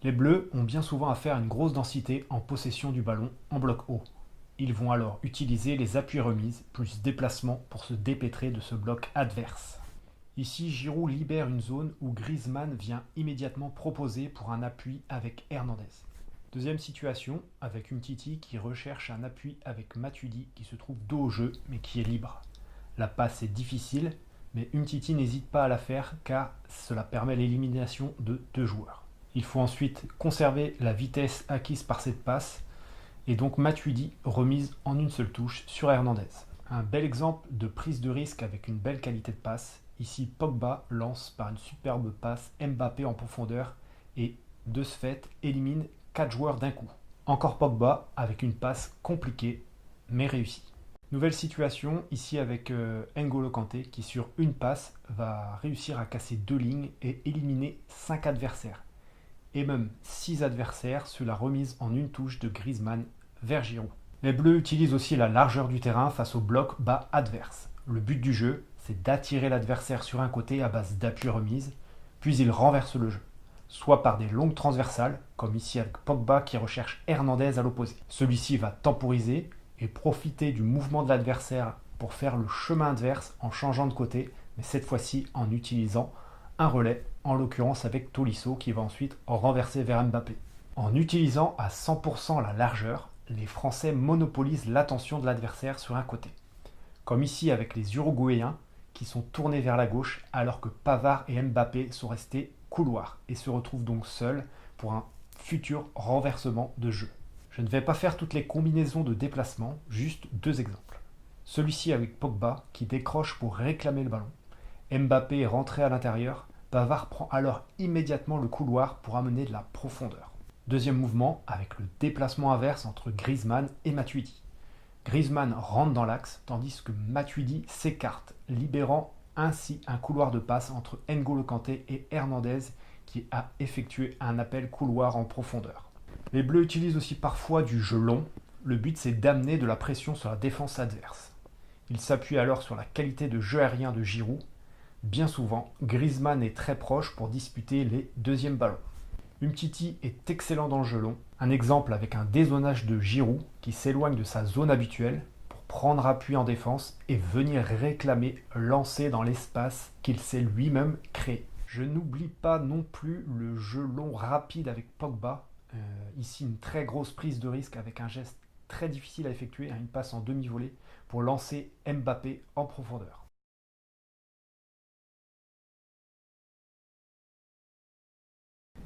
Les Bleus ont bien souvent affaire à une grosse densité en possession du ballon en bloc haut. Ils vont alors utiliser les appuis remises plus déplacement pour se dépêtrer de ce bloc adverse. Ici, Giroud libère une zone où Griezmann vient immédiatement proposer pour un appui avec Hernandez. Deuxième situation, avec Umtiti qui recherche un appui avec Matuidi qui se trouve dos au jeu mais qui est libre. La passe est difficile, mais Umtiti n'hésite pas à la faire car cela permet l'élimination de deux joueurs. Il faut ensuite conserver la vitesse acquise par cette passe et donc Matuidi remise en une seule touche sur Hernandez. Un bel exemple de prise de risque avec une belle qualité de passe. Ici, Pogba lance par une superbe passe Mbappé en profondeur et de ce fait élimine 4 joueurs d'un coup. Encore Pogba avec une passe compliquée mais réussie. Nouvelle situation ici avec N'Golo Kanté qui sur une passe va réussir à casser deux lignes et éliminer 5 adversaires. Et même 6 adversaires sur la remise en une touche de Griezmann vers Giroud. Les Bleus utilisent aussi la largeur du terrain face au bloc bas adverse. Le but du jeu, c'est d'attirer l'adversaire sur un côté à base d'appui remise, puis ils renversent le jeu. Soit par des longues transversales, comme ici avec Pogba qui recherche Hernandez à l'opposé. Celui-ci va temporiser et profiter du mouvement de l'adversaire pour faire le chemin adverse en changeant de côté, mais cette fois-ci en utilisant un relais, en l'occurrence avec Tolisso qui va ensuite renverser vers Mbappé. En utilisant à 100% la largeur, les Français monopolisent l'attention de l'adversaire sur un côté. Comme ici avec les Uruguayens qui sont tournés vers la gauche alors que Pavard et Mbappé sont restés couloirs et se retrouvent donc seuls pour un futur renversement de jeu. Je ne vais pas faire toutes les combinaisons de déplacement, juste deux exemples. Celui-ci avec Pogba qui décroche pour réclamer le ballon. Mbappé est rentré à l'intérieur, Pavard prend alors immédiatement le couloir pour amener de la profondeur. Deuxième mouvement avec le déplacement inverse entre Griezmann et Matuidi. Griezmann rentre dans l'axe tandis que Matuidi s'écarte, libérant ainsi un couloir de passe entre N'Golo Kanté et Hernandez qui a effectué un appel couloir en profondeur. Les Bleus utilisent aussi parfois du jeu long. Le but c'est d'amener de la pression sur la défense adverse. Ils s'appuient alors sur la qualité de jeu aérien de Giroud. Bien souvent, Griezmann est très proche pour disputer les deuxièmes ballons. Umtiti est excellent dans le jeu long. Un exemple avec un dézonage de Giroud qui s'éloigne de sa zone habituelle pour prendre appui en défense et venir réclamer, lancer dans l'espace qu'il s'est lui-même créé. Je n'oublie pas non plus le jeu long rapide avec Pogba. Ici, une très grosse prise de risque avec un geste très difficile à effectuer, une passe en demi-volée pour lancer Mbappé en profondeur.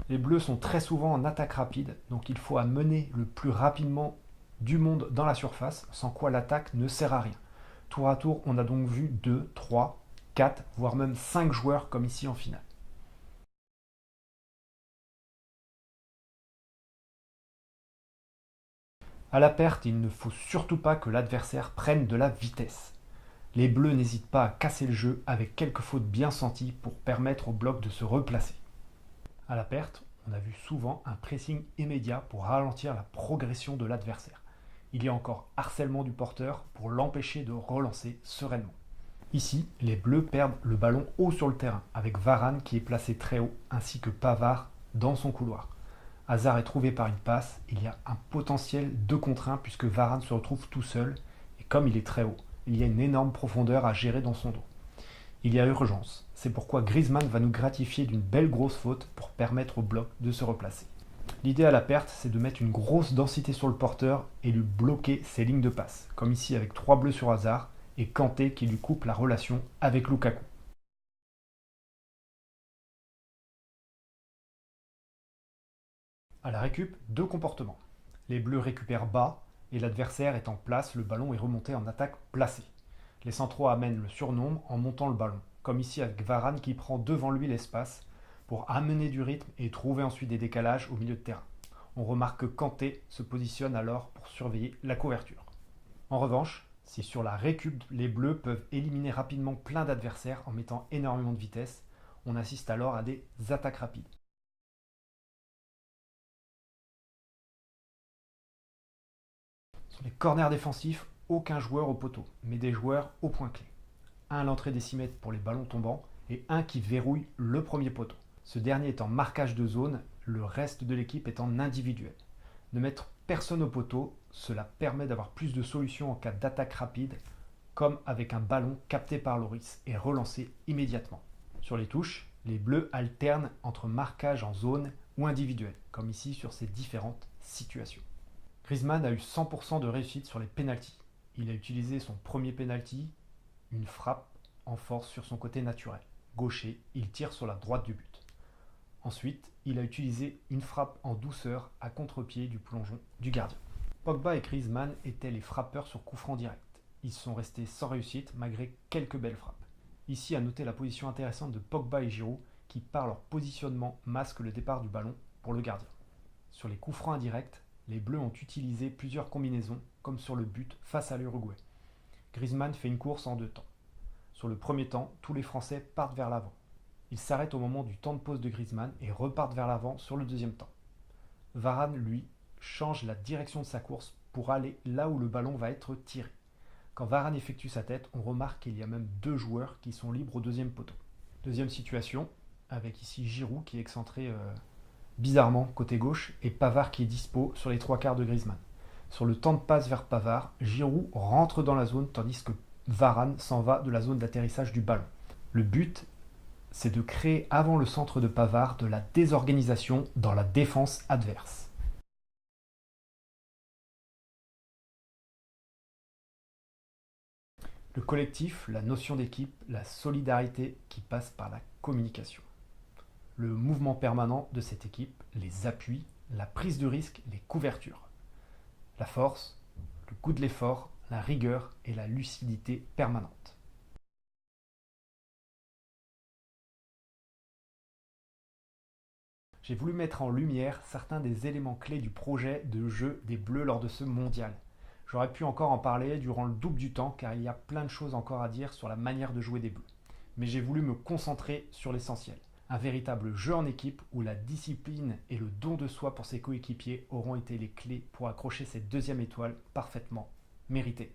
Les Bleus sont très souvent en attaque rapide, donc il faut amener le plus rapidement du monde dans la surface, sans quoi l'attaque ne sert à rien. Tour à tour, on a donc vu 2, 3, 4, voire même 5 joueurs comme ici en finale. À la perte, il ne faut surtout pas que l'adversaire prenne de la vitesse. Les Bleus n'hésitent pas à casser le jeu avec quelques fautes bien senties pour permettre au bloc de se replacer. À la perte, on a vu souvent un pressing immédiat pour ralentir la progression de l'adversaire. Il y a encore harcèlement du porteur pour l'empêcher de relancer sereinement. Ici, les Bleus perdent le ballon haut sur le terrain, avec Varane qui est placé très haut, ainsi que Pavard dans son couloir. Hazard est trouvé par une passe, il y a un potentiel 2 contre 1 puisque Varane se retrouve tout seul, et comme il est très haut, il y a une énorme profondeur à gérer dans son dos. Il y a urgence, c'est pourquoi Griezmann va nous gratifier d'une belle grosse faute pour permettre au bloc de se replacer. L'idée à la perte, c'est de mettre une grosse densité sur le porteur et lui bloquer ses lignes de passe, comme ici avec 3 bleus sur Hazard et Kanté qui lui coupe la relation avec Lukaku. À la récup, deux comportements. Les bleus récupèrent bas et l'adversaire est en place, le ballon est remonté en attaque placée. Les centraux amènent le surnombre en montant le ballon, comme ici avec Varane qui prend devant lui l'espace pour amener du rythme et trouver ensuite des décalages au milieu de terrain. On remarque que Kanté se positionne alors pour surveiller la couverture. En revanche, si sur la récup, les bleus peuvent éliminer rapidement plein d'adversaires en mettant énormément de vitesse, on assiste alors à des attaques rapides. Sur les corners défensifs, aucun joueur au poteau, mais des joueurs au point clé. Un à l'entrée des 6 mètres pour les ballons tombants et un qui verrouille le premier poteau. Ce dernier est en marquage de zone, le reste de l'équipe est en individuel. Ne mettre personne au poteau, cela permet d'avoir plus de solutions en cas d'attaque rapide, comme avec un ballon capté par Loris et relancé immédiatement. Sur les touches, les Bleus alternent entre marquage en zone ou individuel, comme ici sur ces différentes situations. Griezmann a eu 100% de réussite sur les pénaltys. Il a utilisé son premier pénalty, une frappe en force sur son côté naturel. Gaucher, il tire sur la droite du but. Ensuite, il a utilisé une frappe en douceur à contre-pied du plongeon du gardien. Pogba et Griezmann étaient les frappeurs sur coup franc direct. Ils sont restés sans réussite malgré quelques belles frappes. Ici, à noter la position intéressante de Pogba et Giroud qui, par leur positionnement, masquent le départ du ballon pour le gardien. Sur les coups francs indirects, les Bleus ont utilisé plusieurs combinaisons, comme sur le but face à l'Uruguay. Griezmann fait une course en 2 temps. Sur le premier temps, tous les Français partent vers l'avant. Ils s'arrêtent au moment du temps de pause de Griezmann et repartent vers l'avant sur le deuxième temps. Varane, lui, change la direction de sa course pour aller là où le ballon va être tiré. Quand Varane effectue sa tête, on remarque qu'il y a même 2 joueurs qui sont libres au deuxième poteau. Deuxième situation, avec ici Giroud qui est excentré bizarrement côté gauche et Pavard qui est dispo sur les 3/4 de Griezmann. Sur le temps de passe vers Pavard, Giroud rentre dans la zone tandis que Varane s'en va de la zone d'atterrissage du ballon. Le but, c'est de créer avant le centre de Pavard de la désorganisation dans la défense adverse. Le collectif, la notion d'équipe, la solidarité qui passe par la communication. Le mouvement permanent de cette équipe, les appuis, la prise de risque, les couvertures. La force, le goût de l'effort, la rigueur et la lucidité permanente. J'ai voulu mettre en lumière certains des éléments clés du projet de jeu des Bleus lors de ce mondial. J'aurais pu encore en parler durant le double du temps car il y a plein de choses encore à dire sur la manière de jouer des Bleus. Mais j'ai voulu me concentrer sur l'essentiel. Un véritable jeu en équipe où la discipline et le don de soi pour ses coéquipiers auront été les clés pour accrocher cette 2e étoile parfaitement méritée.